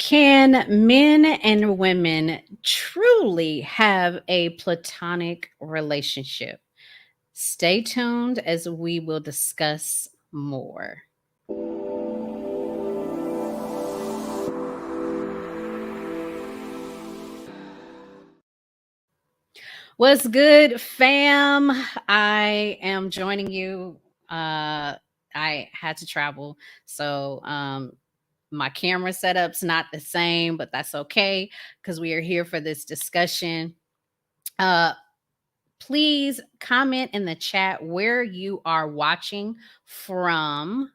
Can men and women truly have a platonic relationship? Stay tuned as we will discuss more. What's good, fam? I am joining you. I had to travel, so my camera setup's not the same, but that's okay because we are here for this discussion. Uh, Please comment in the chat where you are watching from.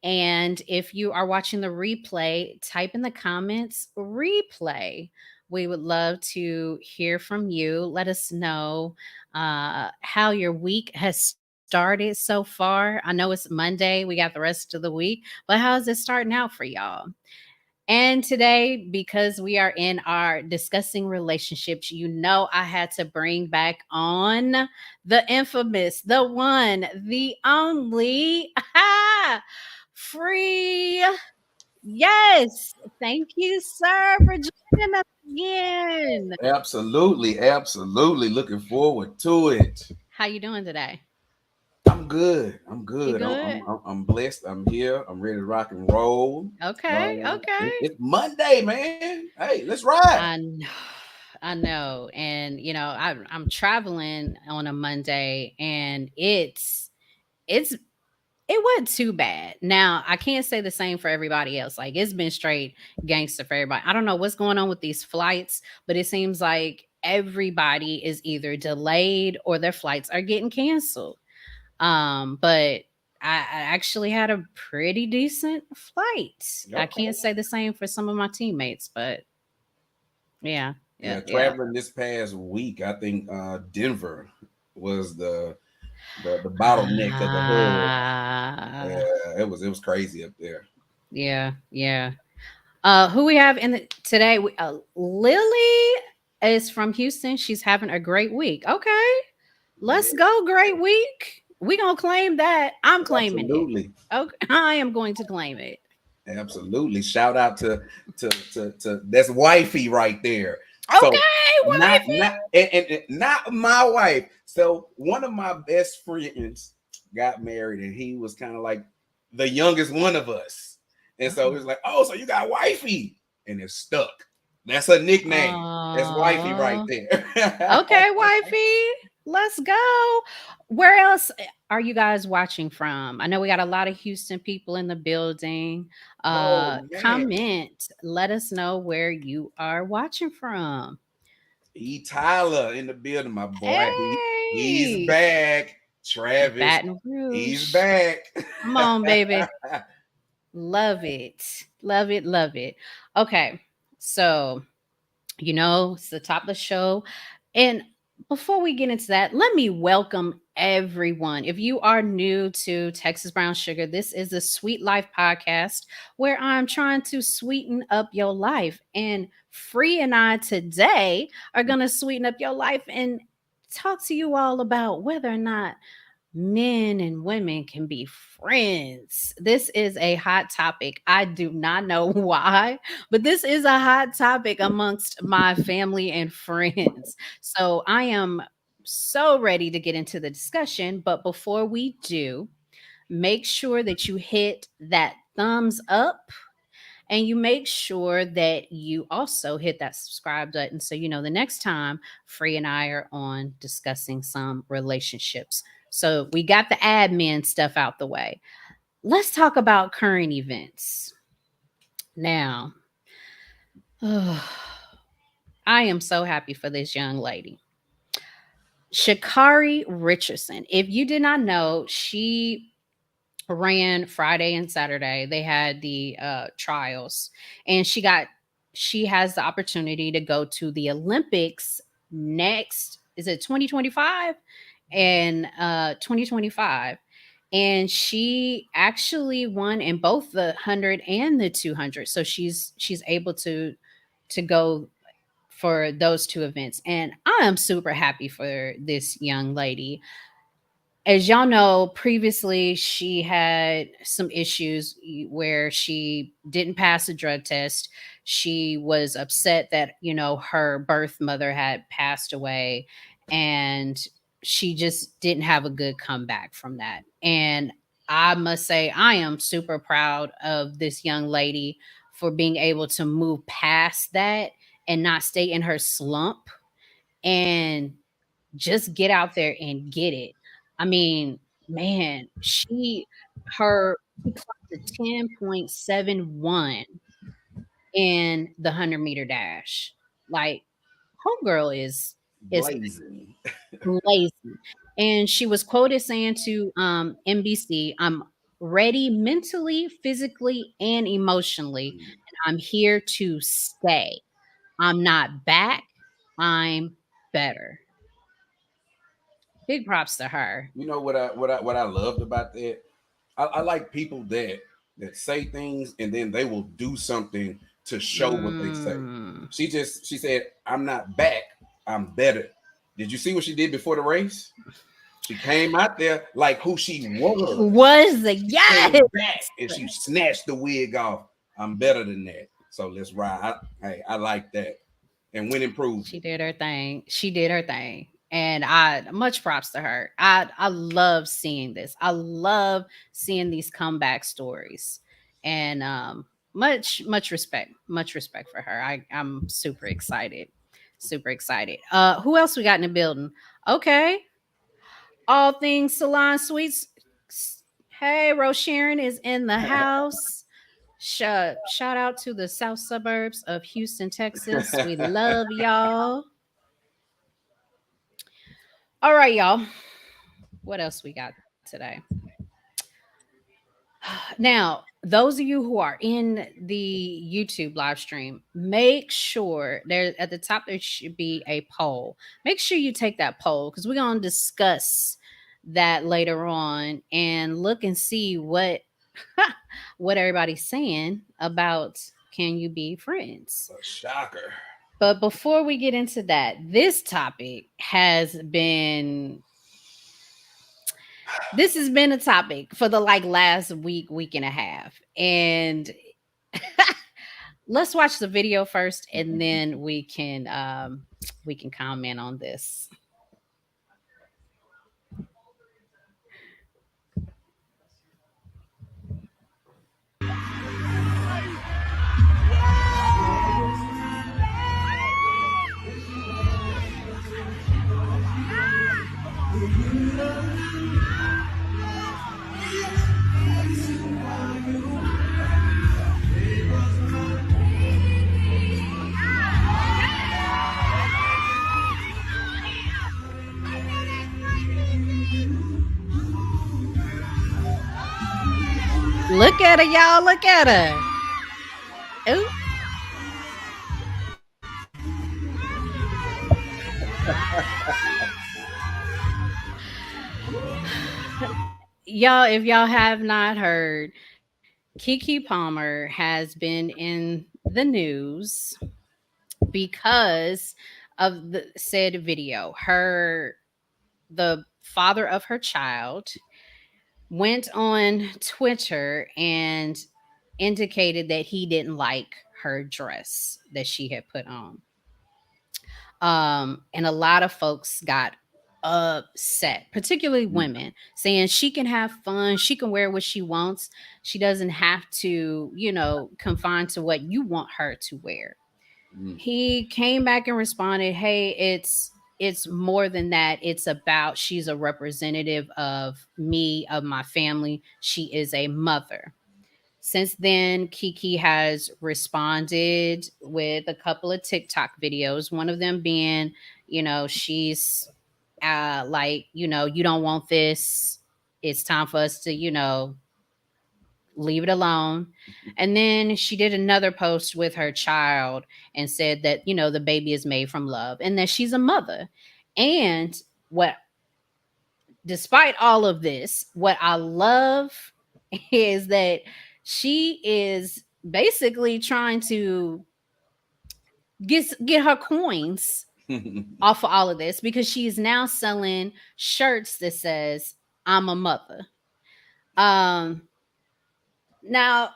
And if you are watching the replay, type in the comments replay. We would love to hear from you. Let us know how your week has started so far. I know it's Monday, we got the rest of the week, but how's it starting out for y'all? And today, because we are in our discussing relationships, I had to bring back on the infamous, the one, the only, Free. Yes. Thank you, sir, for joining us again. Absolutely. Looking forward to it. How you doing today? I'm good. I'm You good. good? I'm blessed. I'm here. I'm ready to rock and roll. Okay. It's Monday, man. Hey, let's ride. I know. I know. And I'm traveling on a Monday and it's it wasn't too bad. Now, I can't say the same for everybody else. Like it's been straight gangster for everybody. I don't know what's going on with these flights, but it seems like everybody is either delayed or their flights are getting canceled. But I actually had a pretty decent flight. I Okay. can't say the same for some of my teammates, but yeah, yeah, Yeah, yeah. traveling this past week, I think Denver was the bottleneck of the whole. Ah, Yeah, it was crazy up there. yeah, yeah. Who we have in today? Lily is from Houston. She's having a great week. Okay, let's Yeah, go. Great week. We gonna claim that. I'm claiming it. absolutely. Okay, I am going to claim it. Absolutely. Shout out to that's wifey right there. So Okay, not and not my wife. So one of my best friends got married and he was kind of like the youngest one of us. And so it wifey. was like, oh, so you got wifey. And it's stuck. That's her nickname. That's wifey right Oh, there. okay, wifey. Let's go. Where else are you guys watching from? I know we got a lot of Houston people in the building. Oh man. Comment. Let us know where you are watching from. Tyler in the building, my boy. He's Hey, back. Travis, Baton he's Rouge. back. Come on, baby. Love it. Love it. Love it. Okay. So, it's the top of the show. And before we get into that, let me welcome everyone. If you are new to Texas Brown Sugar, this is a Sweet Life podcast where I'm trying to sweeten up your life. And Free and I today are going to sweeten up your life and talk to you all about whether or not men and women can be friends. This is a hot topic. I do not know why, but this is a hot topic amongst my family and friends. So I am so ready to get into the discussion. But before we do, make sure that you hit that thumbs up and you make sure that you also hit that subscribe button so you know the next time Free and I are on discussing some relationships. So we got the admin stuff out the way. Let's talk about current events. Now, I am so happy for this young lady. Shakari Richardson. If you did not know, she ran Friday and Saturday. They had the trials, and she has the opportunity to go to the Olympics next. Is it 2025 and 2025? And she actually won in both the 100 and the 200. So she's able to go for those two events, and I am super happy for this young lady. as y'all know, previously she had some issues where she didn't pass a drug test. She was upset that, her birth mother had passed away, and she just didn't have a good comeback from that. And I must say, I am super proud of this young lady for being able to move past that and not stay in her slump and just get out there and get it. I mean, man, she clocked a 10.71 in the 100-meter dash. Like, homegirl is Blazing. blazing. And she was quoted saying to NBC, "I'm ready mentally, physically, and emotionally, and I'm here to stay. I'm not back. I'm better." Big props to her. You know what I loved about that? I like people that say things and then they will do something to show what they say. Mm. She said, "I'm not back. I'm better." Did you see what she did before the race? She came out there like who she was. Was the Came yes. back and she snatched the wig off. I'm better than that. So let's ride. I like that. And when improved. She did her thing. She did her thing. And I much props to her. I love seeing this. I love seeing these comeback stories. And much respect. Much respect for her. I'm super excited. Super excited. Who else we got in the building? Okay. All things salon suites. Hey, Rose Sharon is in the house. Shout out to the south suburbs of Houston, Texas. We love y'all. All right, y'all. What else we got today? Now, those of you who are in the YouTube live stream, make sure there at the top there should be a poll. Make sure you take that poll because we're gonna discuss that later on and look and see what what everybody's saying about can you be friends. A shocker. But before we get into that, this topic has been a topic for the last week and a half. And let's watch the video first and then we can comment on this. Look at her, y'all. Look at her. Ooh. Y'all, if y'all have not heard, Kiki Palmer has been in the news because of the said video. The father of her child went on Twitter and indicated that he didn't like her dress that she had put on. And a lot of folks got upset, particularly women, saying she can have fun, she can wear what she wants. She doesn't have to, confine to what you want her to wear. Mm. He came back and responded, "Hey, it's more than that. It's about she's a representative of me, of my family. She is a mother." Since then, Kiki has responded with a couple of TikTok videos, one of them being, she's you don't want this. It's time for us to, leave it alone. And then she did another post with her child and said that, the baby is made from love and that she's a mother. And what, despite all of this, what I love is that she is basically trying to get her coins off of all of this because she is now selling shirts that says I'm a mother. Um, now,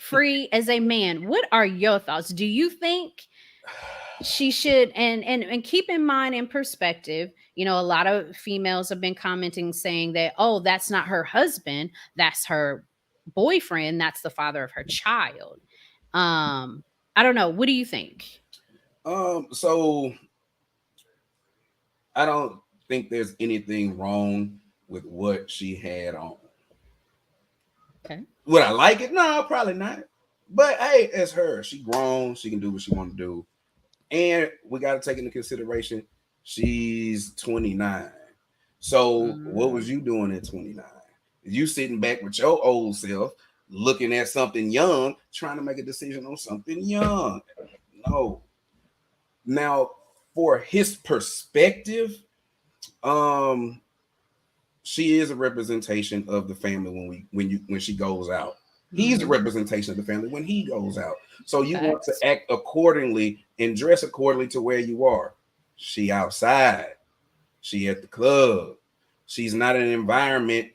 Free, as a man, what are your thoughts? Do you think she should, and keep in mind, in perspective, a lot of females have been commenting saying that, oh, that's not her husband, that's her boyfriend, that's the father of her child. I don't know, what do you think? So I don't think there's anything wrong with what she had on. Okay. Would I like it? No, probably not. But hey, it's her. She grown. She can do what she want to do. And we got to take into consideration she's 29. So what Mm, was you doing at 29? You sitting back with your old self, looking at something young, trying to make a decision on something young. No. Now, for his perspective, um, she is a representation of the family when she goes out. He's a mm-hmm. representation of the family when he goes out. So you want to Facts. act accordingly and dress accordingly to where you are. She outside. She at the club. She's not an environment.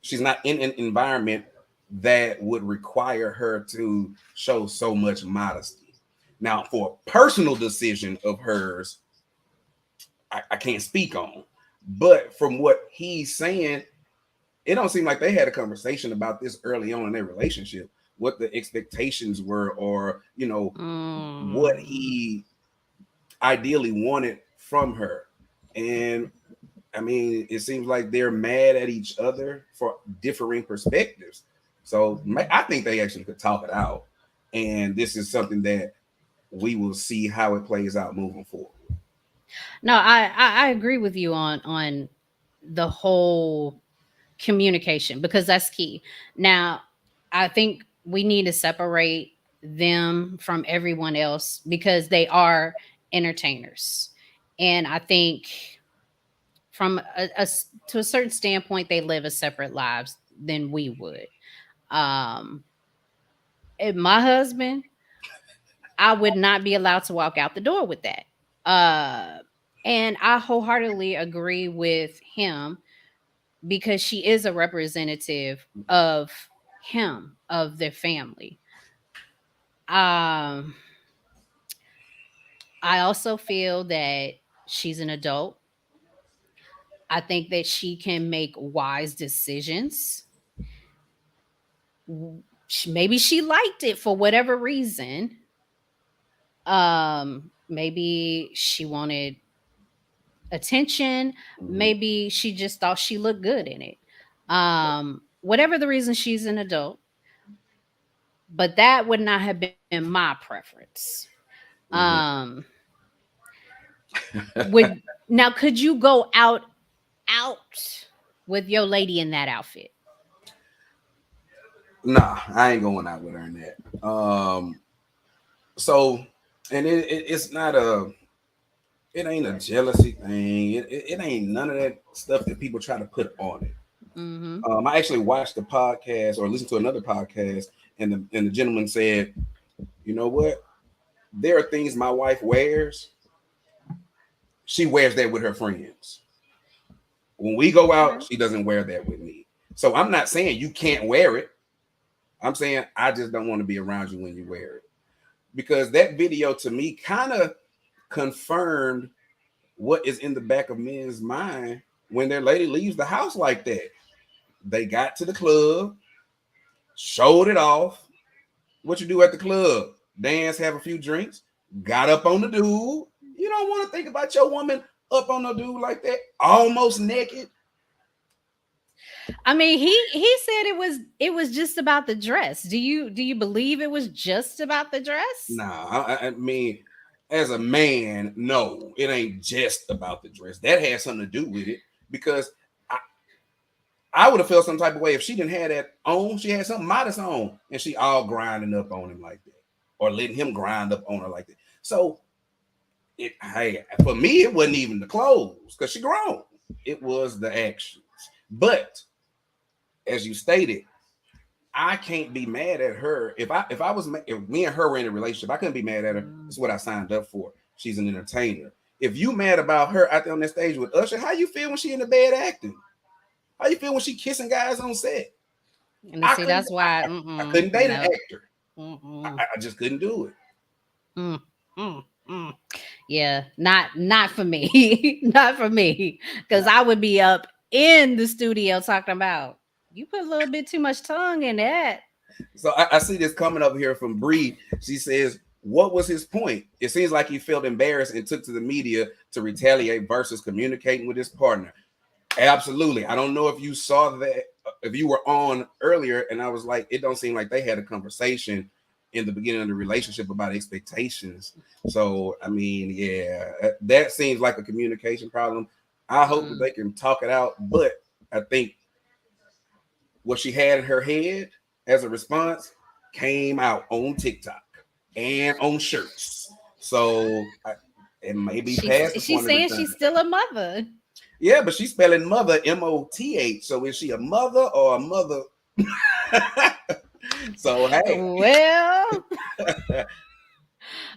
She's not in an environment that would require her to show so much modesty. Now, for a personal decision of hers, I can't speak on. But from what he's saying, it don't seem like they had a conversation about this early on in their relationship, what the expectations were, or what Mm. he ideally wanted from her. And I mean, it seems like they're mad at each other for differing perspectives. So I think they actually could talk it out, and this is something that we will see how it plays out moving forward. No, I agree with you on the whole communication, because that's key. Now, I think we need to separate them from everyone else because they are entertainers. And I think from to a certain standpoint, they live a separate lives than we would. Um, if my husband, I would not be allowed to walk out the door with that. Uh, and I wholeheartedly agree with him because she is a representative of him, of their family. Um, I also feel that she's an adult. I think that she can make wise decisions. Maybe she liked it for whatever reason. Maybe she wanted attention. Mhm. Maybe she just thought she looked good in it. Whatever the reason, she's an adult, but that would not have been my preference. Mhm. Um, would now could you go out with your lady in that outfit? Nah, I ain't going out with her in that. So, and it's not it ain't a jealousy thing. It ain't none of that stuff that people try to put on it. Mm-hmm. I actually watched the podcast or listened to another podcast, and the gentleman said, you know what? There are things my wife wears. She wears that with her friends. When we go out, Okay. she doesn't wear that with me. So I'm not saying you can't wear it. I'm saying I just don't want to be around you when you wear it. Because that video to me kind of confirmed what is in the back of men's mind when their lady leaves the house like that. They got to the club, showed it off. What you do at the club? Dance, have a few drinks, got up on the dude. You don't want to think about your woman up on the dude like that, almost naked. I mean, he said it was just about the dress. Do you believe it was just about the dress? Nah, I mean, as a man, no, it ain't just about the dress. That has something to do with it because I, I would have felt some type of way if she didn't have that on. She had something modest on, and she all grinding up on him like that, or letting him grind up on her like that. So, hey, for me, it wasn't even the clothes because she grown. It was the actions. But as you stated, I can't be mad at her if me and her were in a relationship. I couldn't be mad at her. Mm. It's what I signed up for. She's an entertainer. If you mad about her out there on that stage with Usher, how you feel when she in the bed acting? How you feel when she kissing guys on set? And I see, couldn't. that's why. I couldn't date an No. actor. I just couldn't do it. Mm, mm, mm. Yeah, not for me. Not for me. Because I would be up in the studio talking about you put a little bit too much tongue in that. So I see this coming up here from Bree. She says, "What was his point? It seems like he felt embarrassed and took to the media to retaliate versus communicating with his partner." Absolutely. I don't know if you saw that, if you were on earlier, and I was like, it don't seem like they had a conversation in the beginning of the relationship about expectations. So, I mean, yeah, that seems like a communication problem. I hope that Mm. they can talk it out, but I think what she had in her head as a response came out on TikTok and on shirts. So, it may be past the She's point of saying return. she's still a mother. Yeah, but she's spelling mother Moth. So is she a mother or a mother? So hey, Well,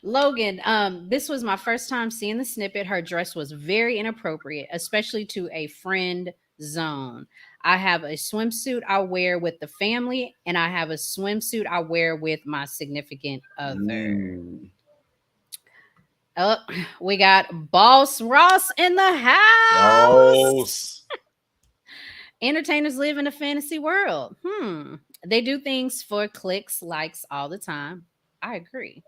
Logan, this was my first time seeing the snippet. Her dress was very inappropriate, especially to a friend zone. I have a swimsuit I wear with the family, and I have a swimsuit I wear with my significant other. mm, Oh, we got Boss Ross in the house. gross. Entertainers live in a fantasy world. They do things for clicks, likes all the time. I agree.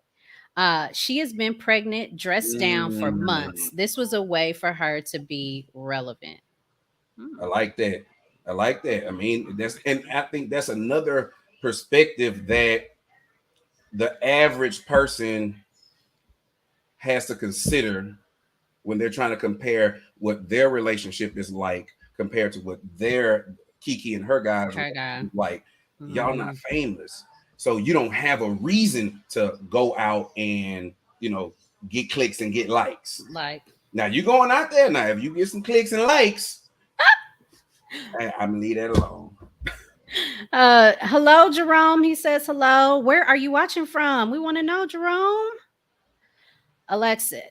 She has been pregnant, dressed down for months. Mm, This was a way for her to be relevant. I Hmm. like that. I like that. I mean, and I think that's another perspective that the average person has to consider when they're trying to compare what their relationship is like compared to what their Kiki and her guys Her guy. like. Y'all not Hmm. famous, so you don't have a reason to go out and get clicks and get likes. Like, Now you going out there now. If you get some clicks and likes, I'm gonna leave that alone. hello, Jerome. He says hello. Where are you watching from? We want to know, Jerome. Alexis.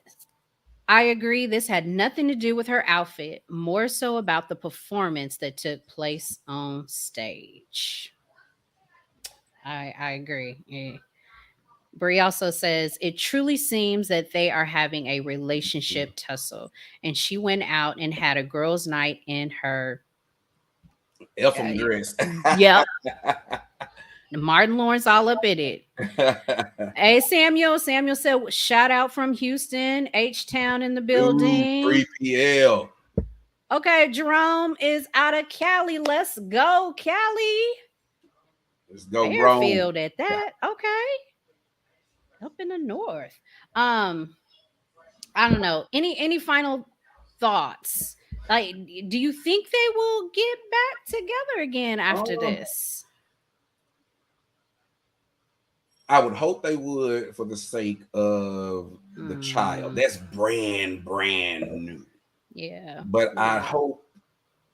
I agree. This had nothing to do with her outfit, more so about the performance that took place on stage. I agree. Yeah. Brie also says it truly seems that they are having a relationship tussle, and she went out and had a girls' night in her. F Uh, them dress. yep, Martin Lawrence all up in it. Hey Samuel, Samuel said shout out from Houston, H Town in the Ooh, building. 3PL. Okay, Jerome is out of Cali. Let's go, Cali. Let's go, Rome. Fairfield at that. Okay, up in the north. Um, I don't know. Any final thoughts? Like, do you think they will get back together again after Um, this? I would hope they would for the sake of the child. Mm, That's brand new. yeah, But I yeah. hope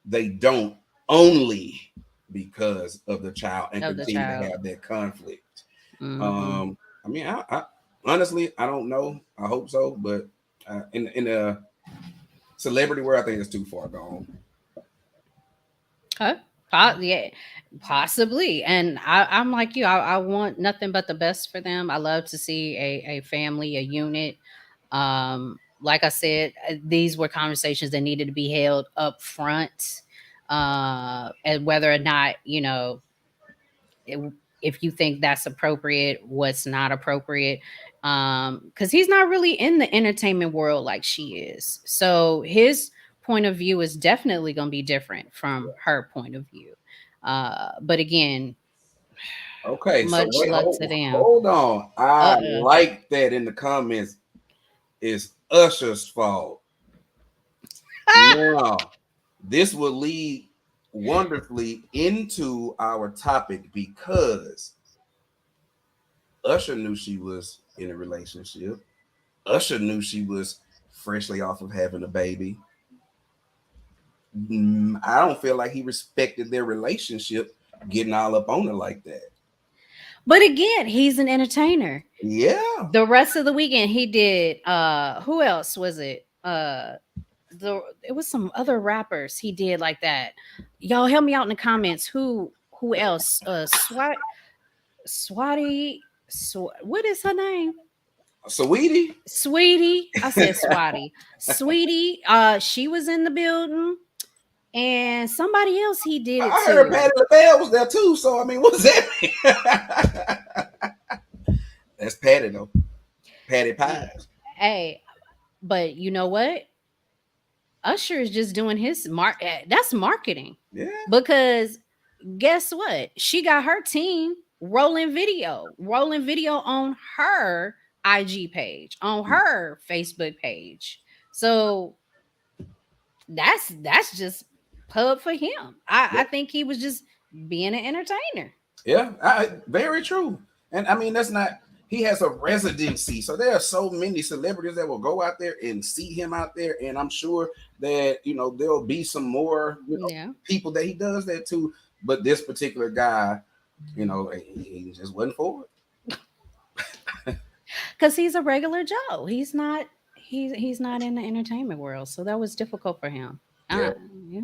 they don't only because of the child and Of the continue to child. have that conflict. Hmm. I mean, I honestly I don't know. I hope so, but in a celebrity world, I think it's too far gone. Huh? Yeah, possibly. And I'm like you. I want nothing but the best for them. I love to see a family, a unit. Like I said, these were conversations that needed to be held up front. And whether or not it, if you think that's appropriate, what's not appropriate. Because he's not really in the entertainment world like she is. So his point of view is definitely going to be different from her point of view. But again, Okay, so much wait, luck to them. hold on. I Uh-uh. like that in the comments. It's Usher's fault. Now, this will lead wonderfully into our topic because Usher knew she was in a relationship. Usher knew she was freshly off of having a baby. I don't feel like he respected their relationship getting all up on her like that. But again, he's an entertainer. Yeah. The rest of the weekend he did who else was it? it was some other rappers he did like that. Y'all help me out in the comments. Who else? What is her name? Sweetie, Sweetie. I said Swati. Sweetie. She was in the building, and somebody else he did it I heard to. Patty LaBelle was there too. So I mean, what does that mean? That's Patty though. Patty Yeah. Pies. Hey, but you know what? Usher is just doing his that's marketing. Yeah. Because guess what? She got her team rolling video on her IG page, on her Facebook page. So that's just pub for him. I think he was just being an entertainer. Yeah, very true. And I mean, that's not. He has a residency, so there are so many celebrities that will go out there and see him out there, and I'm sure that there'll be some more Yeah. people that he does that to. But this particular guy, he just wasn't for it. Because he's a regular Joe. He's not in the entertainment world. So that was difficult for him. Yeah, Yeah.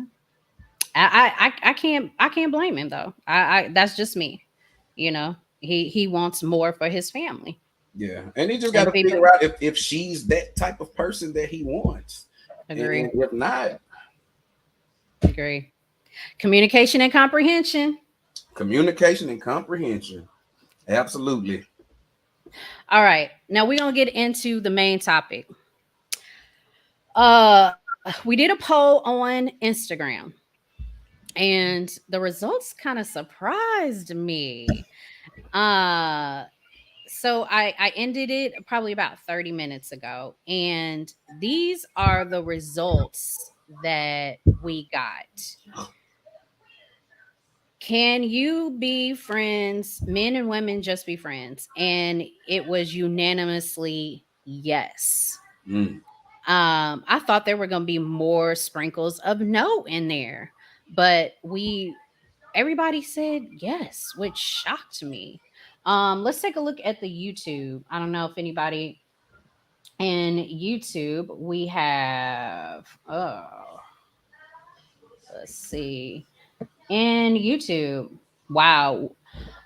I can't blame him though. I that's just me. He wants more for his family. yeah, and he just got And to people figure out if she's that type of person that he wants, and agree. if not, Agree. Communication and comprehension. communication and comprehension. Absolutely. All right. Now we're gonna get into the main topic. We did a poll on Instagram, and the results kind of surprised me. Uh so I ended it probably about 30 minutes ago, and these are the results that we got. Can you be friends, men and women just be friends? And it was unanimously yes. Mm. I thought there were going to be more sprinkles of no in there, but we everybody said yes, which shocked me. Let's take a look at the YouTube. I don't know if anybody in YouTube we have. Oh, let's see. In YouTube, wow,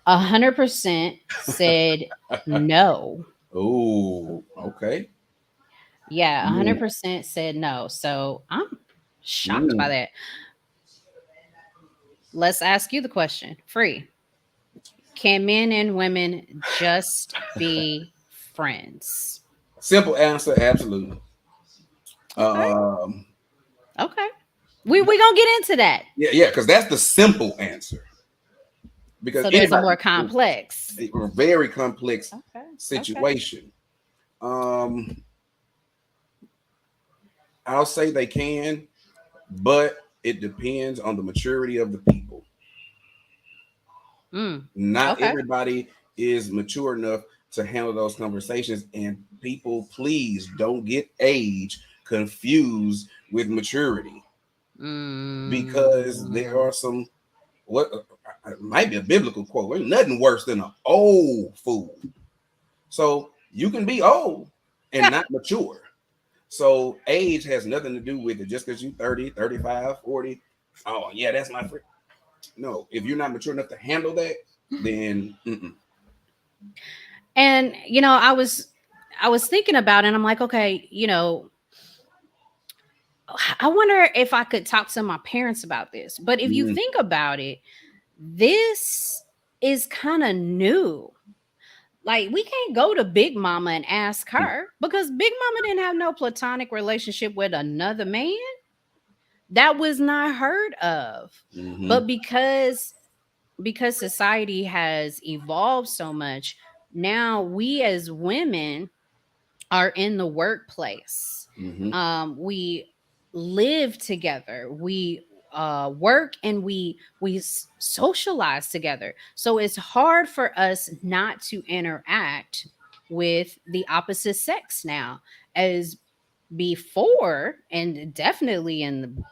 100% said no. Oh, okay. Yeah, Mm. 100% said no. So I'm shocked by Mm. that. Let's ask you the question. Free. Can men and women just be friends? Simple answer, absolutely. Okay. Um, Okay. We gonna get into that. yeah, yeah, because that's the simple answer. Because So there's a anybody more can complex. do a very complex Okay. Okay. situation. Um, I'll say they can, but it depends on the maturity of the people. Mm. Not Okay. everybody is mature enough to handle those conversations, and people, please don't get age confused with maturity, because there Mm. are some what might be a biblical quote. There's nothing worse than an old fool. So you can be old and not mature. So age has nothing to do with it. Just because you 30, 35, 40, oh yeah, that's my friend. No, if you're not mature enough to handle that, then And I was thinking about it, and I'm like, okay, I wonder if I could talk to my parents about this. But if you mm, think about it, this is kind of new. Like, we can't go to Big Mama and ask her because Big Mama didn't have no platonic relationship with another man. That was not heard of. mm-hmm, But because society has evolved so much, now we as women are in the workplace. mm-hmm, We live together. We work, and we socialize together. So it's hard for us not to interact with the opposite sex now, as before, and definitely in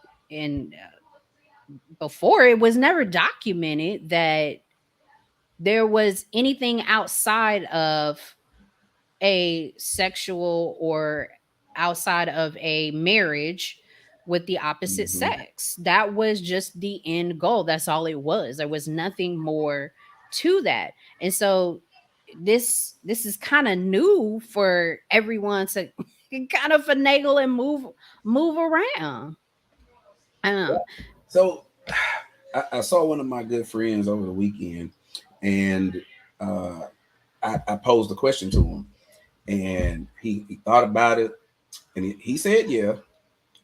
before, it was never documented that there was anything outside of a sexual or outside of a marriage with the opposite Hmm. sex. That was just the end goal. That's all it was. There was nothing more to that. And so this is kind of new for everyone to kind of finagle and move around. I don't know. So I saw one of my good friends over the weekend, and uh, I posed a question to him, and he thought about it, and he said yeah,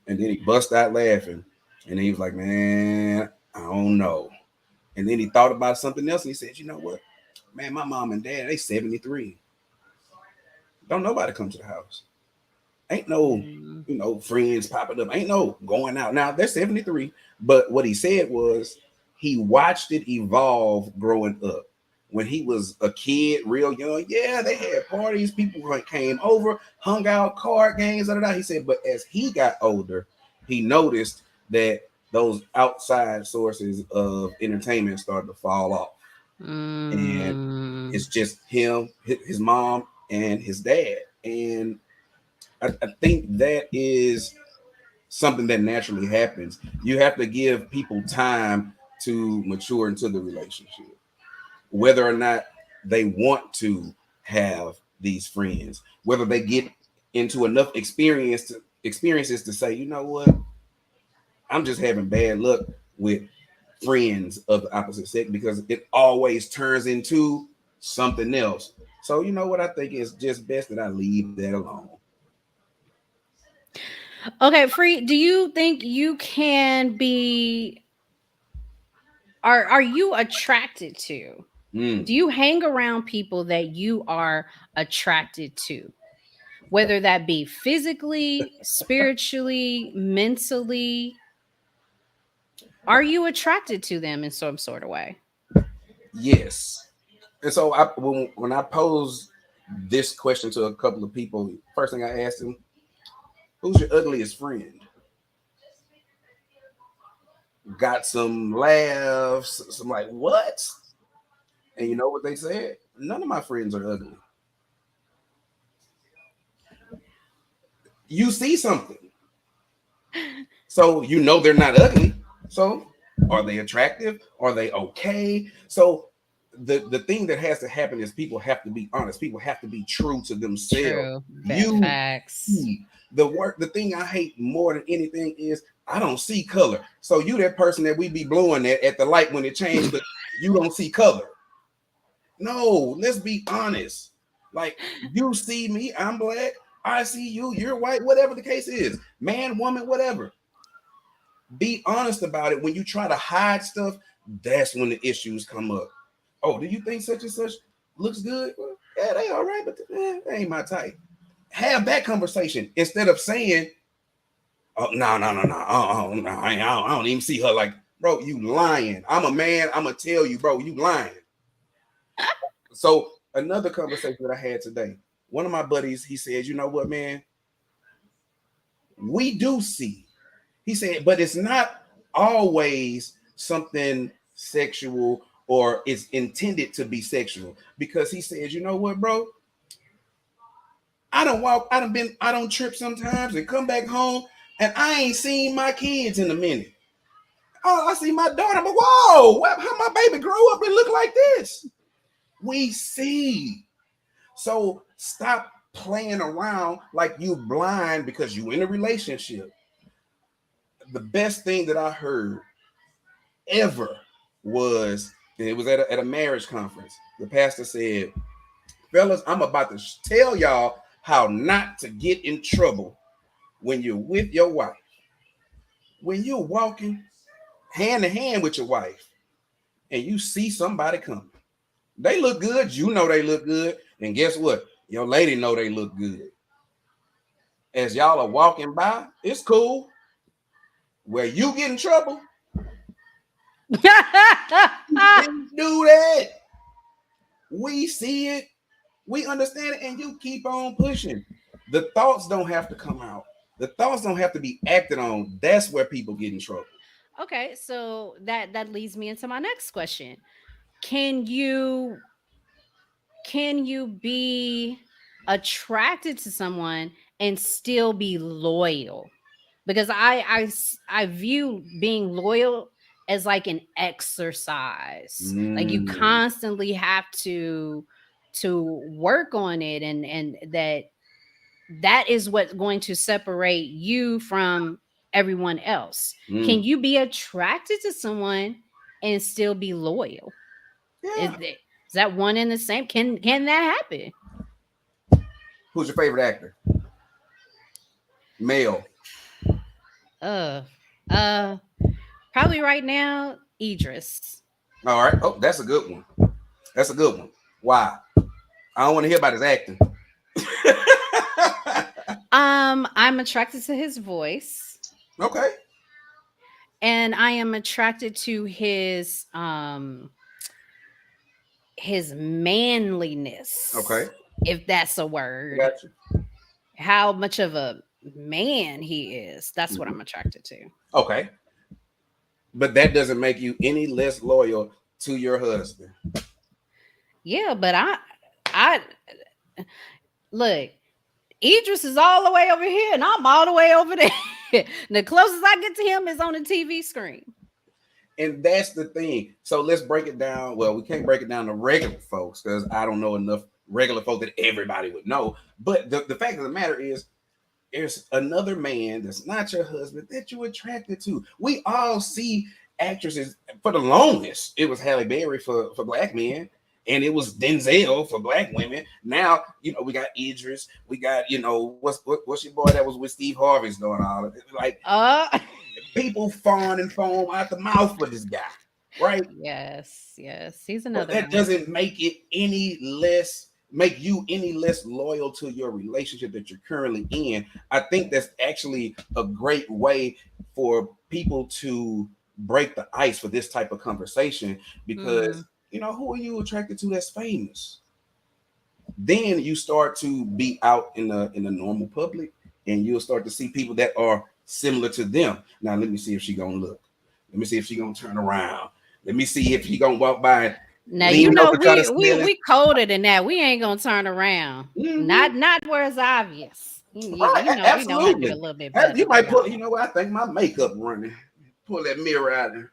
and then he bust out laughing, and he was like, "Man, I don't know." And then he thought about something else, and he said, "You know what, man, my mom and dad, they 73. Don't nobody come to the house. Ain't no, Mm, friends popping up. Ain't no going out. Now they're 73." But what he said was he watched it evolve growing up. When he was a kid, real young, yeah, they had parties. People came over, hung out, card games, da, da, da. He said, but as he got older, he noticed that those outside sources of entertainment started to fall off. And mm. it's just him, his mom, and his dad. And I think that is something that naturally happens. You have to give people time to mature into the relationship, whether or not they want to have these friends, whether they get into enough experiences to say, you know what, I'm just having bad luck with friends of the opposite sex, because it always turns into something else. So you know what, I think it's just best that I leave that alone. Okay, Free, do you think you can be are you attracted to? Mm. Do you hang around people that you are attracted to? Whether that be physically, spiritually, mentally, are you attracted to them in some sort of way? Yes. And so when I posed this question to a couple of people, first thing I asked them, "Who's your ugliest friend?" Got some laughs, some like what? And you know what they said? None of my friends are ugly. You see something, so you know they're not ugly. So are they attractive? Are they okay? So the thing that has to happen is people have to be honest. People have to be true to themselves. True. You Facts. see the thing I hate more than anything is I don't see color. So you that person that we be blowing at the light when it changed, but you don't see color. No, let's be honest. Like you see me, I'm black. I see you, you're white, whatever the case is, man, woman, whatever. Be honest about it. When you try to hide stuff, that's when the issues come up. Oh, do you think such and such looks good? Well, yeah, they all right, but they ain't my type. Have that conversation instead of saying, "Oh, no, no, no, no, oh, no, I don't even see her." Like, bro, you lying. I'm a man. I'm gonna tell you, bro, you lying. So another conversation that I had today, one of my buddies, he said, "You know what, man? We do see." He said, "But it's not always something sexual or it's intended to be sexual." Because he says, "You know what, bro? I don't walk, I don't trip sometimes and come back home and I ain't seen my kids in a minute. Oh, I see my daughter, but whoa, how my baby grow up and look like this?" We see. So stop playing around like you blind because you in a relationship. The best thing that I heard ever was, it was at a marriage conference. The pastor said, "Fellas, I'm about to tell y'all how not to get in trouble when you're with your wife. When you're walking hand in hand with your wife and you see somebody coming, they look good, you know they look good, and guess what? Your lady know they look good. As y'all are walking by, it's cool. Where you get in trouble, you can't do that. We see it, we understand it, and you keep on pushing. The thoughts don't have to come out. The thoughts don't have to be acted on. That's where people get in trouble. Okay, so that leads me into my next question. Can you can you be attracted to someone and still be loyal? because I view being loyal as like an exercise. Like you Mm, constantly have to work on it, and that is what's going to separate you from everyone else. Can mm. you be attracted to someone and still be loyal? Yeah. Is that one and the same? Can that happen? Who's your favorite actor? Male. Uh, uh, Probably right now, Idris. All right. Oh, that's a good one. That's a good one. Why? I don't want to hear about his acting. I'm attracted to his voice, Okay. and I am attracted to his Okay. manliness, if that's a I word. got you. How much of a man he is. That's what Mhm. I'm attracted to. Okay. But that doesn't make you any less loyal to your husband. Yeah, but I look, Idris is all the way over here, and I'm all the way over there. The closest I get to him is on the TV screen. And that's the thing. So let's break it down. Well, we can't break it down to regular folks because I don't know enough regular folk that everybody would know. But the fact of the matter is, there's another man that's not your husband that you're attracted to. We all see actresses for the longest. It was Halle Berry for black men, and it was Denzel for black women. Now, we got Idris. We got, what's your boy that was with Steve Harvey's doing all of it. Like, Uh people fawn and foam out the mouth for this guy, right? yes, yes. He's But another that one. doesn't make you any less loyal to your relationship that you're currently in. I think that's actually a great way for people to break the ice for this type of conversation Mm, because who are you attracted to that's famous? Then you start to be out in the normal public and you'll start to see people that are similar to them. Now let me see if she gonna look. Let me see if she gonna turn around. Let me see if she gonna walk by and now you lean know over try to we smell it. we colder than that. We ain't gonna turn around. Mm-hmm. Not where it's obvious. Right, We know how to do a absolutely. little bit You better than might put, y'all. what, I think my makeup running. Pull that mirror out and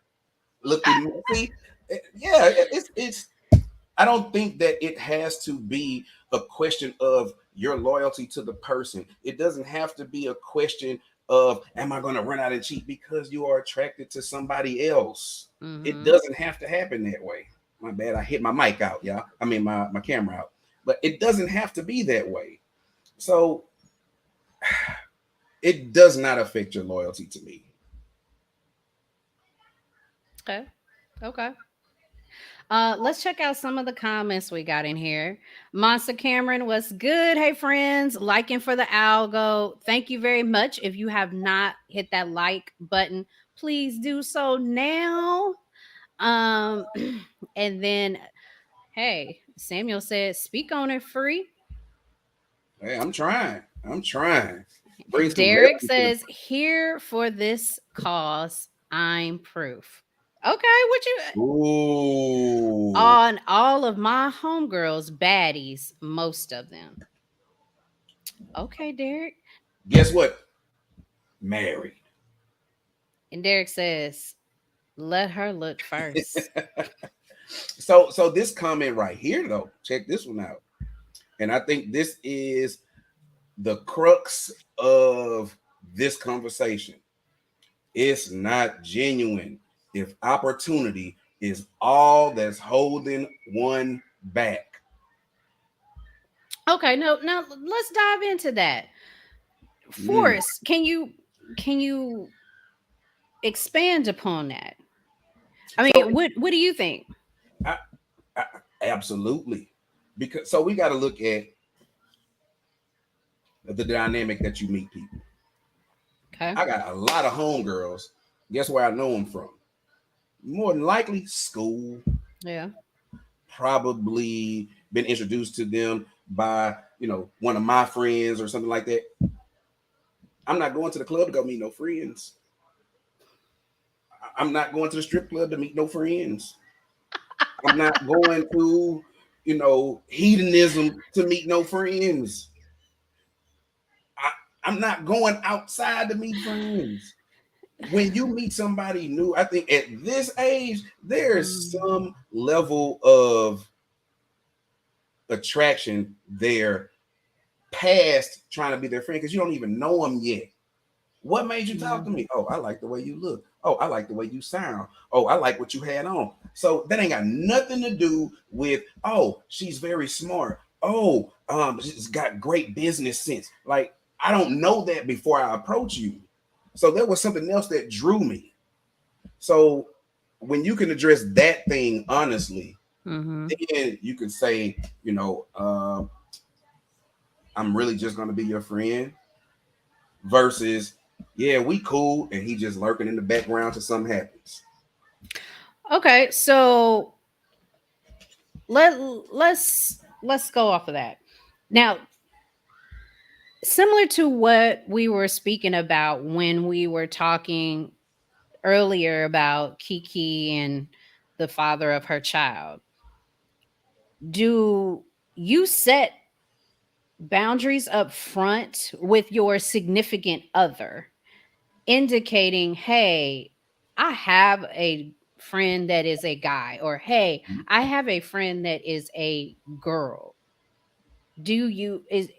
look through the mirror. See, yeah, it's I don't think that it has to be a question of your loyalty to the person. It doesn't have to be a question of, am I going to run out and cheat because you are attracted to somebody else? It Mm-hmm. doesn't have to happen that way. My bad. I hit my mic out, y'all. I mean, my camera out. But it doesn't have to be that way. So it does not affect your loyalty to me. Okay. Okay. Let's check out some of the comments we got in here. Monster Cameron was good. Hey friends, liking for the algo. Thank you very much. If you have not hit that like button, please do so now. Um, and then hey, Samuel said, speak on it free. Hey, I'm trying. I'm trying. Bring some Derek levity to the. says, here for this cause, I'm proof. Okay, what you Ooh. on all of my homegirls, baddies, most of them. Okay, Derek. Guess what? Married. And Derek says, let her look first. So this comment right here though, check this one out. And I think this is the crux of this conversation. It's not genuine if opportunity is all that's holding one back. Okay, no, now let's dive into that. Mm. Forrest, can you expand upon that? I So mean, what do you think? I, I, absolutely, because so we got to look at the dynamic that you meet people. Okay. I got a lot of homegirls. Guess where I know them from? More than likely, school. Yeah. Probably been introduced to them by one of my friends or something like that. I'm not going to the club to go meet no friends. I'm not going to the strip club to meet no friends. I'm not going to hedonism to meet no friends. I'm not going outside to meet friends. When you meet somebody new, I think at this age, there's Mm, some level of attraction there past trying to be their friend because you don't even know them yet. What made you talk mm. to me? Oh, I like the way you look. Oh, I like the way you sound. Oh, I like what you had on. So that ain't got nothing to do with, oh, she's very smart. Oh, she's got great business sense. Like, I don't know that before I approach you. So there was something else that drew me. So when you can address that thing honestly, Mm-hmm. then you can say, I'm really just gonna be your friend versus, yeah, we cool and he just lurking in the background till something happens. Okay, so let's go off of that. Now, similar to what we were speaking about when we were talking earlier about Kiki and the father of her child, do you set boundaries up front with your significant other, indicating, hey, I have a friend that is a guy, or hey, I have a friend that is a girl? Do you is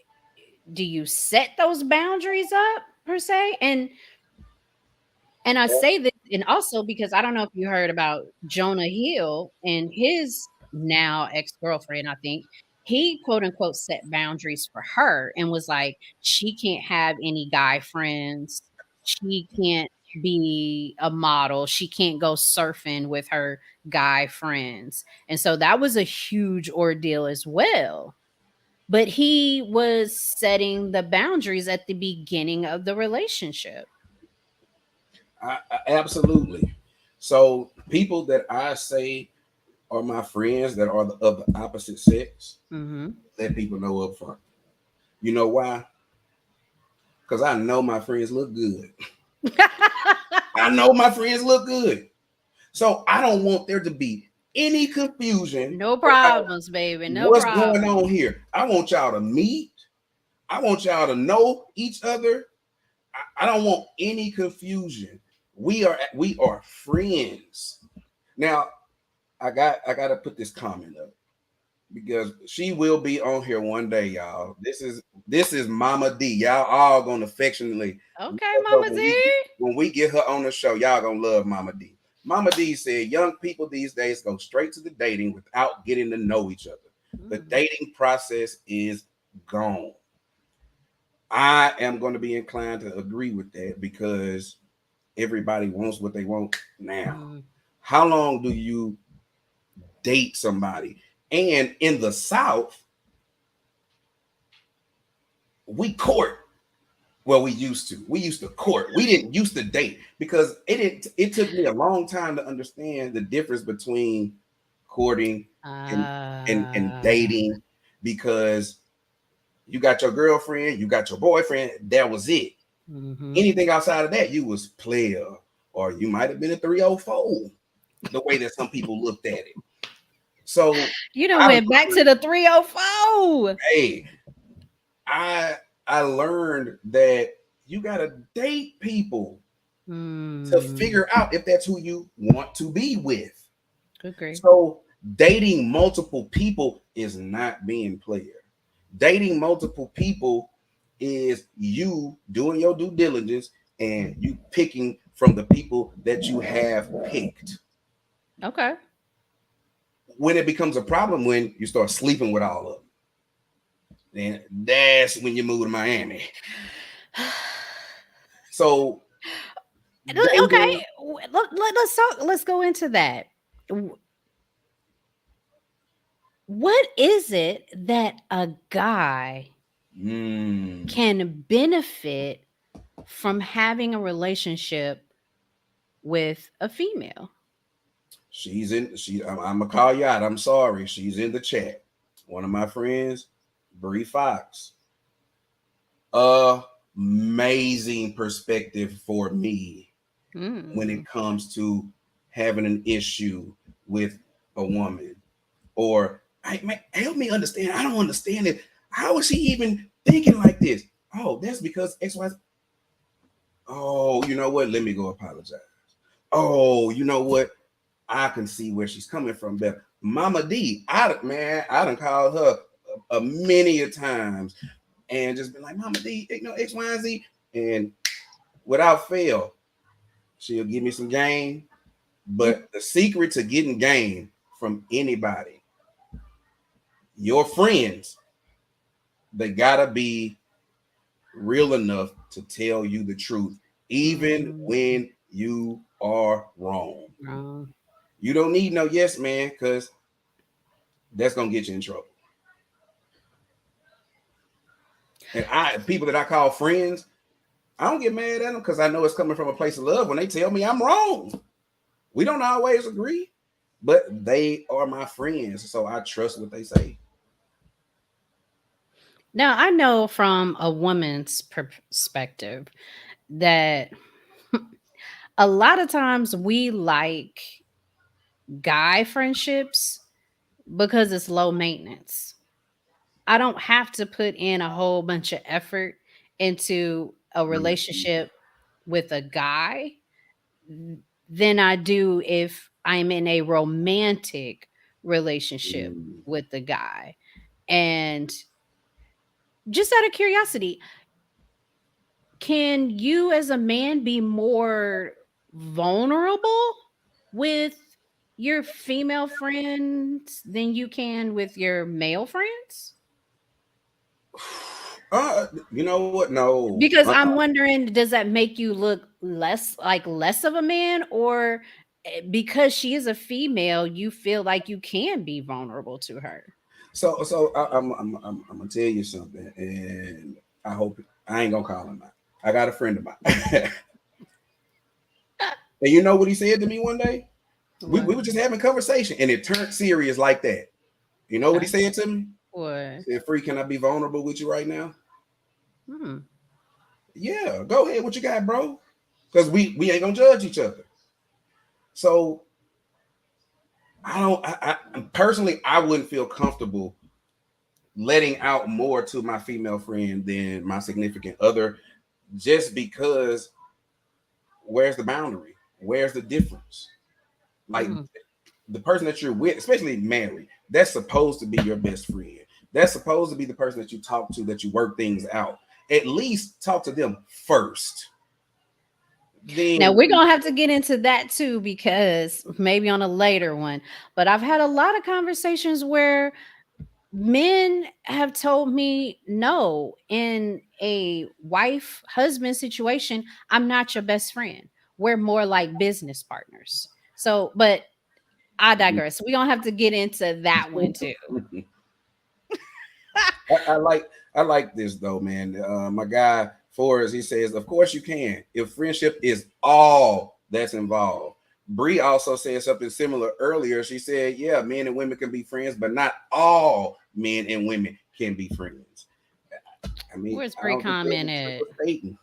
do you set those boundaries up per se? And I say this, and also because I don't know if you heard about Jonah Hill and his now ex-girlfriend, I think. He quote unquote set boundaries for her and was like, she can't have any guy friends. She can't be a model. She can't go surfing with her guy friends. And so that was a huge ordeal as well. But he was setting the boundaries at the beginning of the relationship. Absolutely. So people that I say are my friends that are of the opposite sex, Mhm. let people know up front. You know why? Because I know my friends look good. I know my friends look good. So I don't want there to be any confusion No about problems, baby. No what's going on problems. here. I want y'all to meet. I want y'all to know each other. I don't want any confusion. We are friends. Now I gotta put this comment up because she will be on here one day, y'all. This is Mama D. Y'all all gonna affectionately Okay, love her Mama Z. when we get her on the show. Y'all gonna love Mama D. Mama D said young people these days go straight to the dating without getting to know each other. The Mm. dating process is gone. I am going to be inclined to agree with that because everybody wants what they want now. Mm. How long do you date somebody? And in the South, we court. Well, we used to. We used to court. We didn't used to date because it took me a long time to understand the difference between courting and and Ah. dating because you got your girlfriend, you got your boyfriend, that was it. Mhm. Anything outside of that, you was player, or you might have been a 304, the way that some people looked at it. So You done I went back to the 304. hey, I I learned that you gotta date people to Mm. figure out if that's who you want to be with. Agree. So dating multiple people is not being player. Dating multiple people is you doing your due diligence and you picking from the people that you have picked. Okay. When it becomes a problem when you start sleeping with all of them, then that's when you move to Miami. So dating, Okay. Let's talk. Let's go into that. W- What is it that a guy mm, can benefit from having a relationship with a female? she's in. I'm gonna call you out. I'm sorry. She's in the chat. One of my friends, Bree Fox. Amazing perspective for me when it Mm. comes to having an issue with a woman or hey man, help me understand. I don't understand it. How is she even thinking like this? Oh, that's because X, Y, Z. Oh, you know what? Let me go apologize. Oh, you know what? I can see where she's coming from better. Mama D, I done called her a many a times and just been like, Mama D, X, Y, and Z. And without fail, she'll give me some game. But the secret to getting game from anybody, your friends, they gotta be real enough to tell you the truth, even Mm, when you are wrong. wrong. You don't need no yes man, because that's gonna get you in trouble. And people that I call friends, I don't get mad at them because I know it's coming from a place of love when they tell me I'm wrong. We don't always agree, but they are my friends, so I trust what they say. Now, I know from a woman's perspective that a lot of times we like guy friendships because it's low maintenance. I don't have to put in a whole bunch of effort into a Mm, relationship with a guy than I do if I'm in a romantic relationship mm, with the guy. And just out of curiosity, can you as a man be more vulnerable with your female friends than you can with your male friends? you know what? No. Because I'm wondering, does that make you look less of a man, or because she is a female, you feel like you can be vulnerable to her? I'm gonna tell you something, and I hope I ain't gonna call him out. I got a friend of mine, and you know what he said to me one day? We What? were just having conversation, and it turned serious like that. You know what he Okay. said to me? What? He said, "Free, can I be vulnerable with you right now?" Hmm. Yeah, go ahead. What you got, bro? Because we ain't gonna judge each other. So I don't. I personally, I wouldn't feel comfortable letting out more to my female friend than my significant other, just because where's the boundary? Where's the difference? Like Hmm. the person that you're with, especially married, that's supposed to be your best friend. That's supposed to be the person that you talk to, that you work things out. At least talk to them first. Now Then we're gonna have to get into that too, because maybe on a later one. But I've had a lot of conversations where men have told me, no, in a wife husband situation, I'm not your best friend. We're more like business partners. So, but I digress. We're gonna have to get into that one too. I like this though, man. My guy Forrest, he says, of course you can, if friendship is all that's involved. Bree also said something similar earlier. She said, yeah, men and women can be friends, but not all men and women can be friends. I mean, Where's I Brie don't think there's a commented? triple stating.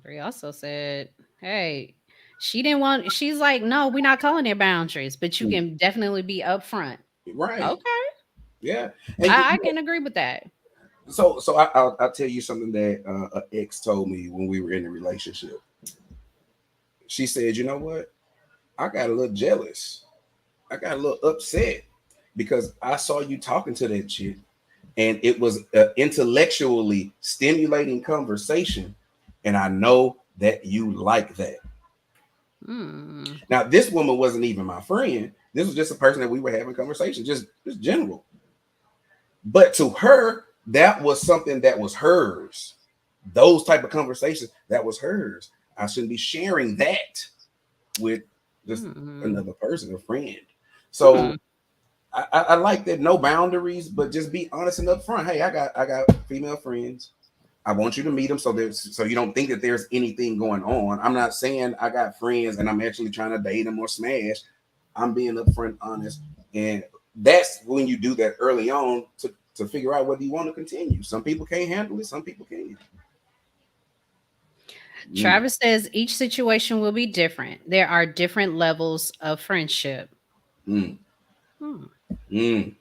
Brie also said, hey, she didn't want, she's like, no, we're not calling it boundaries, but you can definitely be upfront. Right. Okay. Yeah. And I can agree with that. I'll tell you something that an ex told me when we were in a relationship. She said, you know what? I got a little jealous. I got a little upset because I saw you talking to that chick, and it was an intellectually stimulating conversation. And I know that you like that. Hmm. Now, this woman wasn't even my friend. This was just a person that we were having conversation, just general. But to her, that was something that was hers. Those type of conversations, that was hers. I shouldn't be sharing that with just Hmm. another person, a friend. Hmm. So I like that, no boundaries, but just be honest and upfront. Hey, I got female friends. I want you to meet them, so you don't think that there's anything going on. I'm not saying I got friends and I'm actually trying to date them or smash. I'm being upfront, honest, and that's when you do that early on to figure out whether you want to continue. Some people can't handle it. Some people can. Mm, Travis says each situation will be different. There are different levels of friendship. mm, Hmm. mm.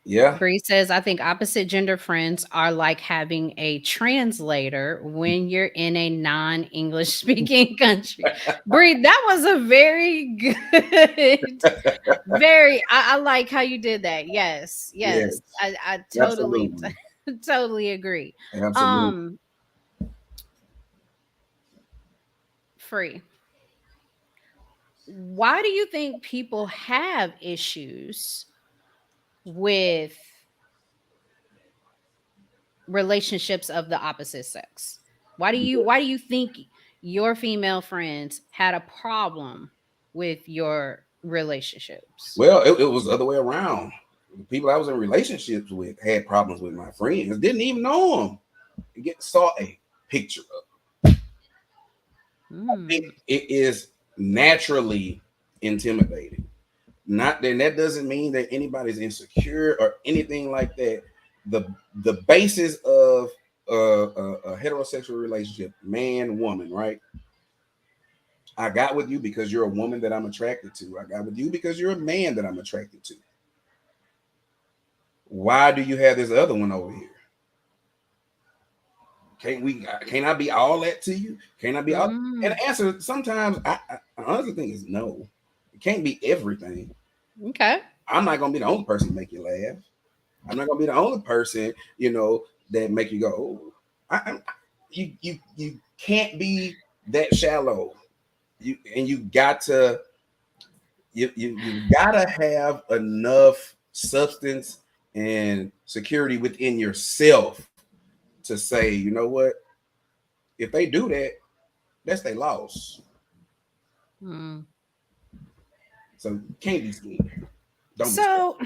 Yeah. Bree says, I think opposite gender friends are like having a translator when you're in a non English speaking country. Bree, that was a very good, I like how you did that. Yes, yes. Yes. I totally, Absolutely. totally agree. Absolutely. Um, Free. Why do you think people have issues with relationships of the opposite sex? Why do you think your female friends had a problem with your relationships? Well, it was the other way around. The people I was in relationships with had problems with my friends. Didn't even know them. Saw a picture of. It. Mm, It is naturally intimidating. Not then that doesn't mean that anybody's insecure or anything like that. The basis of a heterosexual relationship, man, woman, right? I got with you because you're a woman that I'm attracted to. I got with you because you're a man that I'm attracted to. Why do you have this other one over here? Can't we? Can't I be all that to you? Can't I be all? And mm, the answer sometimes, I honestly think is no. It can't be everything. okay. I'm not gonna be the only person to make you laugh. I'm not gonna be the only person, that make you go. Oh, you can't be that shallow. You got to you gotta have enough substance and security within yourself to say, you know what, if they do that, that's their loss. Mm. So can't be scared. Don't be scared. So,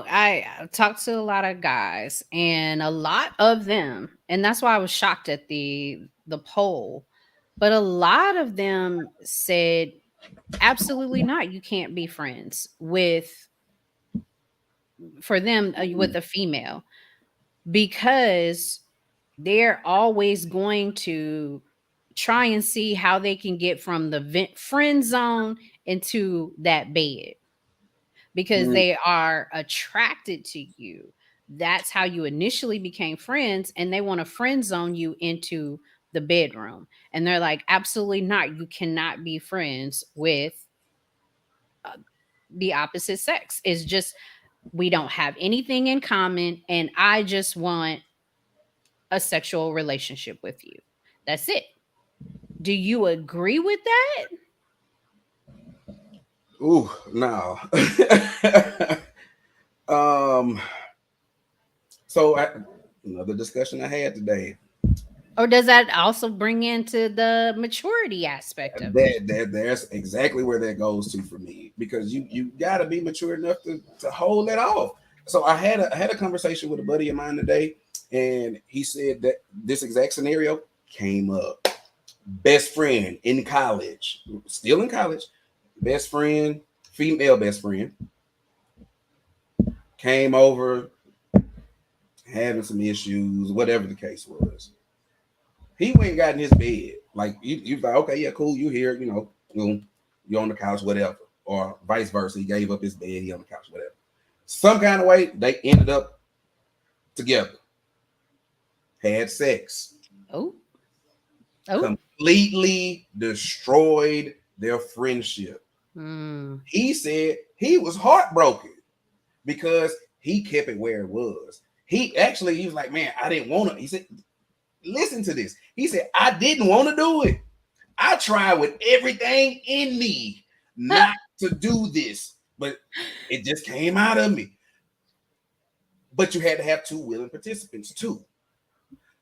I talked to a lot of guys, and a lot of them, and that's why I was shocked at the poll, but a lot of them said absolutely not. You can't be friends with for them with a female because they're always going to try and see how they can get from the friend zone into that bed because Mm, they are attracted to you. That's how you initially became friends, and they want to friend zone you into the bedroom. And they're like, absolutely not. You cannot be friends with uh, the opposite sex. It's just, we don't have anything in common, and I just want a sexual relationship with you. That's it. Do you agree with that? ooh, no. um. So another discussion I had today. Or does that also bring into the maturity aspect of it? There's exactly where that goes to for me because you got to be mature enough to hold that off. So I had a conversation with a buddy of mine today, and he said that this exact scenario came up. Best friend in college, still in college, best friend, female best friend, came over having some issues, whatever the case was. He went and got in his bed. Like you thought, okay, yeah, cool, you here, you're on the couch, whatever. Or vice versa. He gave up his bed, he on the couch, whatever. Some kind of way, they ended up together, had sex, Oh, oh. completely destroyed their friendship. Mm. He said he was heartbroken because he kept it where it was. He was like, man, I didn't want to. He said, listen to this. He said, I didn't want to do it. I tried with everything in me not to do this, but it just came out of me. But you had to have two willing participants too.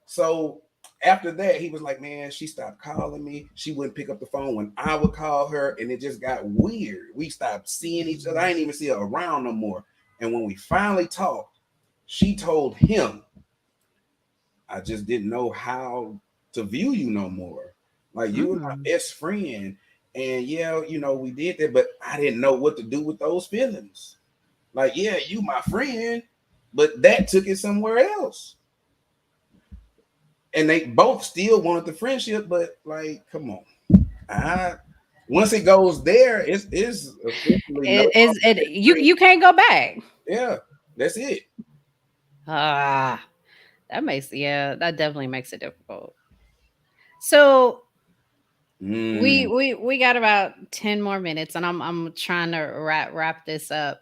So after that, he was like, man, she stopped calling me. She wouldn't pick up the phone when I would call her, and it just got weird. We stopped seeing each other. I didn't even see her around no more. And when we finally talked, she told him, I just didn't know how to view you no more. Like you were my Mm. best friend. And yeah, we did that, but I didn't know what to do with those feelings. Like, yeah, you my friend, but that took it somewhere else. And they both still wanted the friendship, but like, come on. I Once it goes there, it's officially no It is it you can't go back. Yeah, that's it. Ah, that definitely makes it difficult. So we Mm. we we got about 10 more minutes, and I'm trying to wrap this up.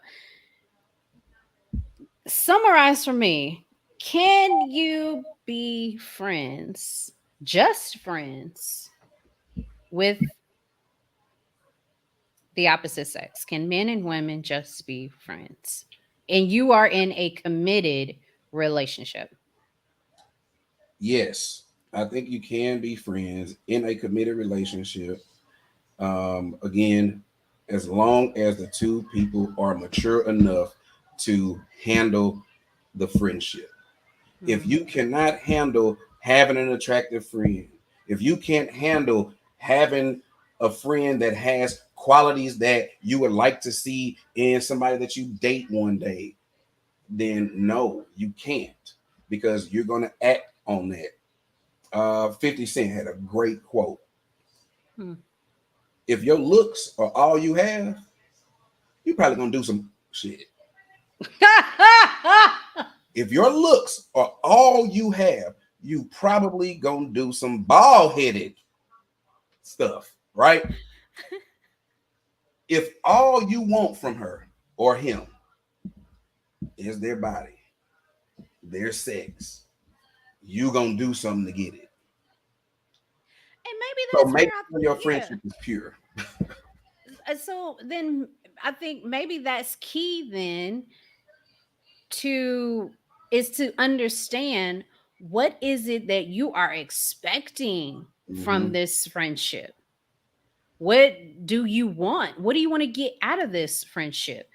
Summarize for me. Can you be friends, just friends, with the opposite sex? Can men and women just be friends? And you are in a committed relationship. Yes, I think you can be friends in a committed relationship. Again, as long as the two people are mature enough to handle the friendship. If Mm. you cannot handle having an attractive friend, if you can't handle having a friend that has qualities that you would like to see in somebody that you date one day, then no, you can't, because you're going to act on that. 50 Cent had a great quote. Hmm. If your looks are all you have, you're probably going to do some shit. If your looks are all you have, you probably going to do some bald headed stuff, right? If all you want from her or him is their body, their sex, you gonna do something to get it. And maybe So that's make where sure your yeah. friendship is pure. So then I think maybe that's key then to is to understand what is it that you are expecting from Hmm. this friendship. What do you want? What do you want to get out of this friendship?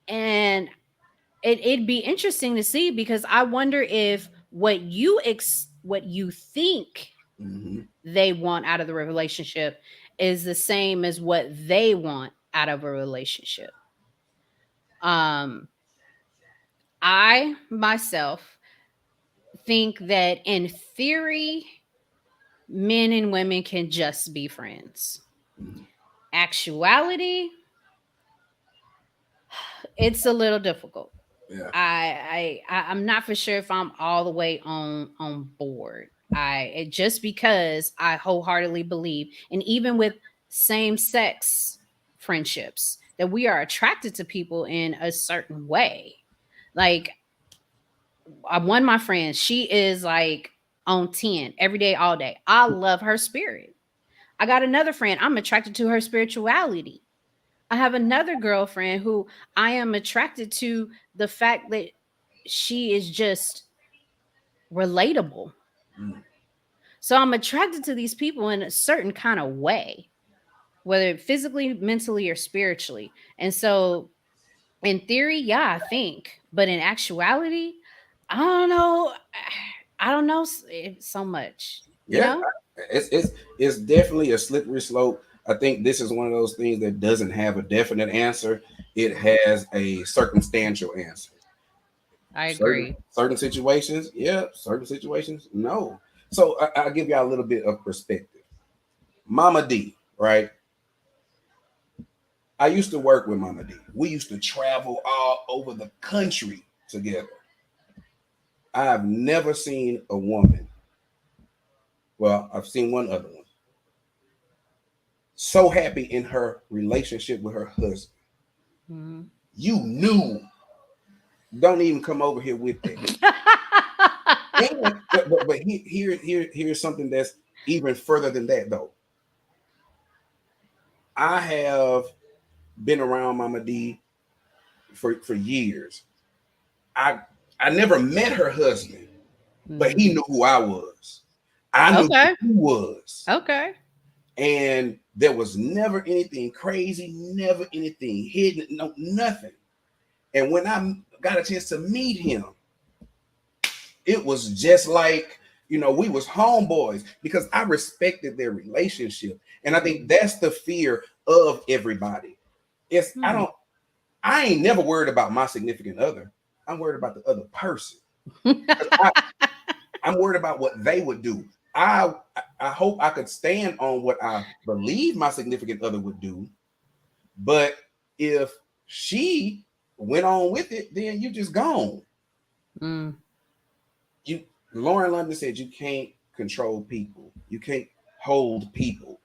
And it'd be interesting to see, because I wonder if what you think Hmm. they want out of the relationship is the same as what they want out of a relationship. Um, I myself think that in theory, men and women can just be friends. Actuality, it's a little difficult. Yeah. I'm not for sure if I'm all the way on board. Just because I wholeheartedly believe, and even with same sex friendships, that we are attracted to people in a certain way. Like, one of my friends, she is like on 10 every day, all day. I love her spirit. I got another friend, I'm attracted to her spirituality. I have another girlfriend who I am attracted to the fact that she is just relatable. Mm. So I'm attracted to these people in a certain kind of way, whether physically, mentally, or spiritually. And so, in theory, yeah, I think, but in actuality, I don't know. I don't know so much, you Yeah, know? it's definitely a slippery slope. I think this is one of those things that doesn't have a definite answer. It has a circumstantial answer. I Certain agree. certain situations, yeah. Certain situations, no. So I'll give y'all a little bit of perspective. Mama D, right? I used to work with Mama D. We used to travel all over the country together. I've never seen a woman, well, I've seen one other one, so happy in her relationship with her husband. Mhm. You knew, don't even come over here with that. And but here's something that's even further than that though. I have been around Mama D for years. I I never met her husband, but he Mhm. knew who I was. I knew who Okay. he was. Okay. And there was never anything crazy, never anything hidden, no nothing. And when I got a chance to meet him, it was just like, we was homeboys because I respected their relationship. And I think that's the fear of everybody. It's Hmm. I ain't never worried about my significant other. I'm worried about the other person. I, I'm worried about what they would do. I I hope I could stand on what I believe my significant other would do. But if she went on with it, then you just gone. Mm. You Lauren London said you can't control people. You can't hold people.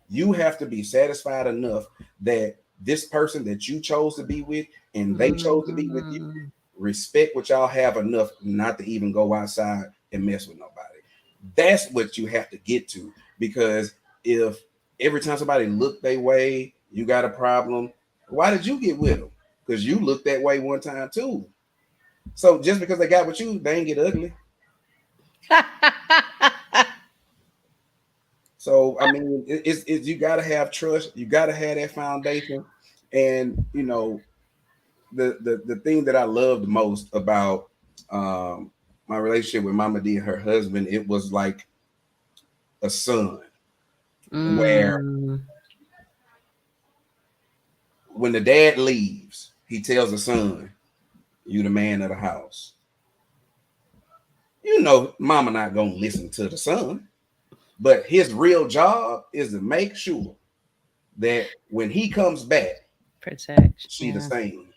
You have to be satisfied enough that this person that you chose to be with and they chose to be with you Mm. respect what y'all have enough not to even go outside and mess with nobody. That's what you have to get to. Because if every time somebody look their way, you got a problem, why did you get with them? Because you looked that way one time too. So just because they got with you, they ain't get ugly. So I mean, it's you got to have trust. You got to have that foundation, and the thing that I loved most about my relationship with Mama D and her husband, it was like a son. Where Mm. when the dad leaves, he tells the son, "You the man of the house." Mama not gonna listen to the son, but his real job is to make sure that when he comes back, Protect. she the Yeah. same.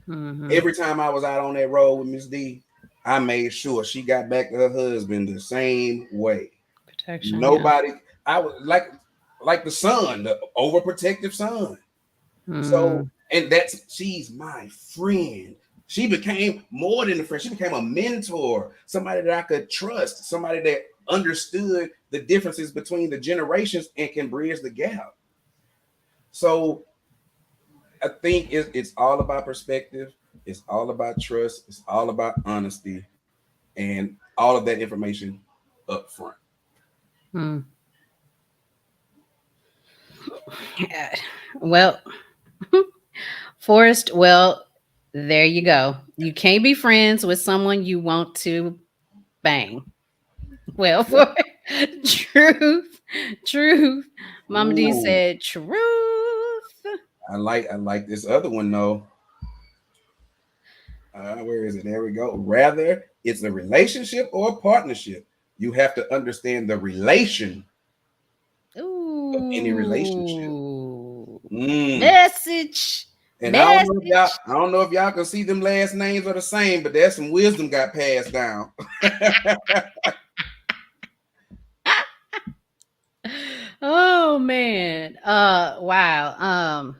Mm-hmm. Every time I was out on that road with Miss D, I made sure she got back to her husband the same way. Protection. Yeah. Nobody, I was like the son, the overprotective son. So, Mm. and she's my friend. She became more than a friend. She became a mentor, somebody that I could trust, somebody that understood the differences between the generations and can bridge the gap. So I think it's all about perspective. It's all about trust. It's all about honesty, and all of that information up front. Mm. Yeah. Well, Forrest, well, there you go. You can't be friends with someone you want to bang. Well, Yeah. for truth, truth. Mama D Ooh, said truth. I like this other one though. Where is it? There we go. Rather, it's a relationship or a partnership. You have to understand the relation of any relationship. Ooh. Mm. Message. And Message. I don't know if y'all can see them last names are the same, but there's some wisdom got passed down. Oh man. Wow.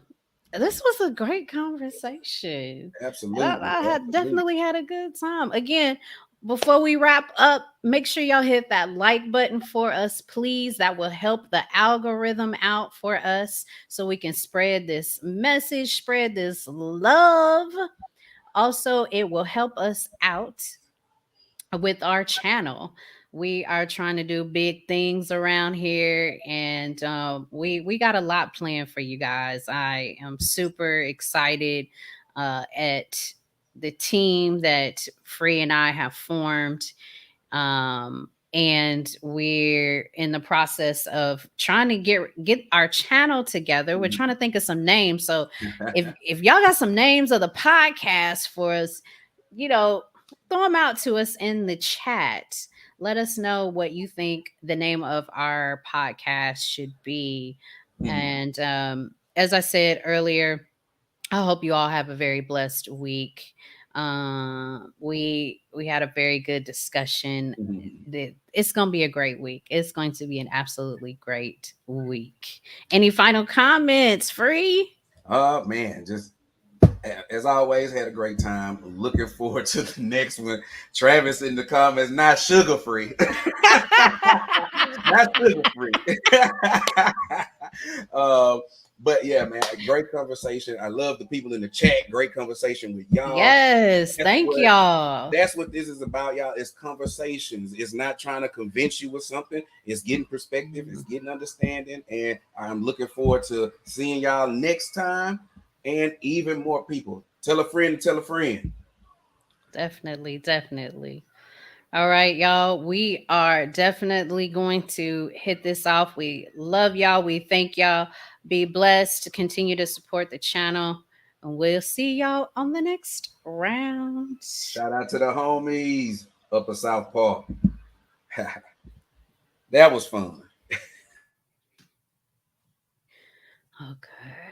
This was a great conversation. Absolutely, I had absolutely. definitely had a good time. Again, before we wrap up, make sure y'all hit that like button for us, please. That will help the algorithm out for us so we can spread this message, spread this love. Also, it will help us out with our channel. We are trying to do big things around here, and we got a lot planned for you guys. I am super excited at the team that Free and I have formed, and we're in the process of trying to get our channel together. We're trying to think of some names. So if y'all got some names of the podcast for us, you know, throw them out to us in the chat. Let us know what you think the name of our podcast should be. Mhm, And as I said earlier, I hope you all have a very blessed week. We had a very good discussion. mhm. It's going to be a great week. It's going to be an absolutely great week. Any final comments, Free? Oh man, just as always, had a great time. Looking forward to the next one. Travis in the comments, not sugar free. Not sugar free. uh, but yeah, man, great conversation. I love the people in the chat. Great conversation with y'all. Yes, That's thank what y'all. that's what this is about, y'all. It's conversations. It's not trying to convince you with something. It's getting perspective. It's getting understanding. And I'm looking forward to seeing y'all next time, and even more people. Tell a friend to tell a friend. Definitely, definitely. All right, y'all. We are definitely going to hit this off. We love y'all. We thank y'all. Be blessed. Continue to support the channel. And we'll see y'all on the next round. Shout out to the homies Upper South Park. That was fun. Okay.